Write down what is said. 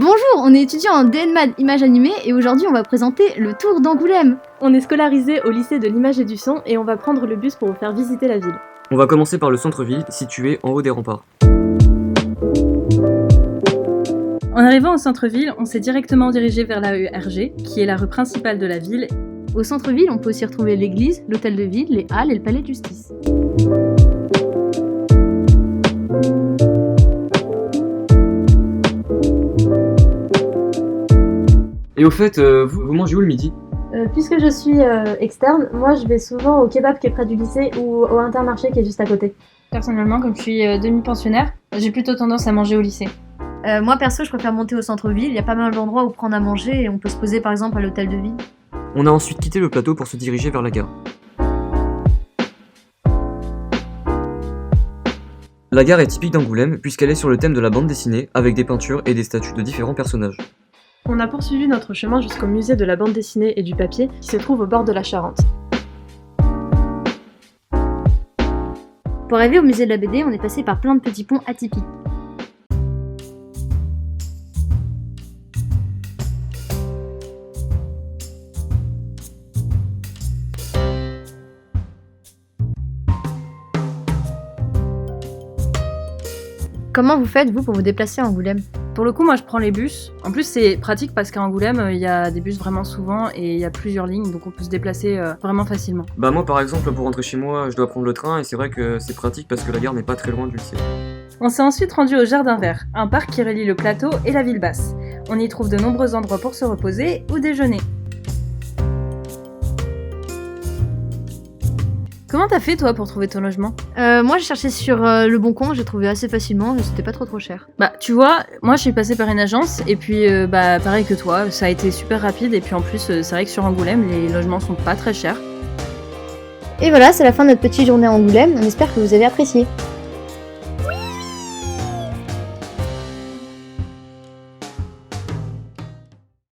Bonjour, on est étudiant en DNMAD Images Animées et aujourd'hui on va présenter le Tour d'Angoulême. On est scolarisé au lycée de l'image et du son et on va prendre le bus pour vous faire visiter la ville. On va commencer par le centre-ville, situé en haut des remparts. En arrivant au centre-ville, on s'est directement dirigé vers la rue Hergé, qui est la rue principale de la ville. Au centre-ville, on peut aussi retrouver l'église, l'hôtel de ville, les halles et le palais de justice. Et au fait, vous mangez où le midi? Puisque je suis externe, moi je vais souvent au kebab qui est près du lycée ou au Intermarché qui est juste à côté. Personnellement, comme je suis demi-pensionnaire, j'ai plutôt tendance à manger au lycée. Moi perso, je préfère monter au centre-ville, il y a pas mal d'endroits où prendre à manger et on peut se poser par exemple à l'hôtel de ville. On a ensuite quitté le plateau pour se diriger vers la gare. La gare est typique d'Angoulême puisqu'elle est sur le thème de la bande dessinée avec des peintures et des statues de différents personnages. On a poursuivi notre chemin jusqu'au musée de la bande dessinée et du papier qui se trouve au bord de la Charente. Pour arriver au musée de la BD, on est passé par plein de petits ponts atypiques. Comment vous faites, vous, pour vous déplacer à Angoulême? Pour le coup, moi je prends les bus. En plus, c'est pratique parce qu'à Angoulême, il y a des bus vraiment souvent et il y a plusieurs lignes, donc on peut se déplacer vraiment facilement. Bah moi par exemple, pour rentrer chez moi, je dois prendre le train et c'est vrai que c'est pratique parce que la gare n'est pas très loin du lycée. On s'est ensuite rendu au Jardin Vert, un parc qui relie le plateau et la ville basse. On y trouve de nombreux endroits pour se reposer ou déjeuner. Comment t'as fait toi pour trouver ton logement? Moi j'ai cherché sur Le Bon Coin, j'ai trouvé assez facilement et c'était pas trop cher. Bah tu vois, moi je suis passée par une agence et puis pareil que toi, ça a été super rapide et puis en plus c'est vrai que sur Angoulême les logements sont pas très chers. Et voilà, c'est la fin de notre petite journée à Angoulême, on espère que vous avez apprécié.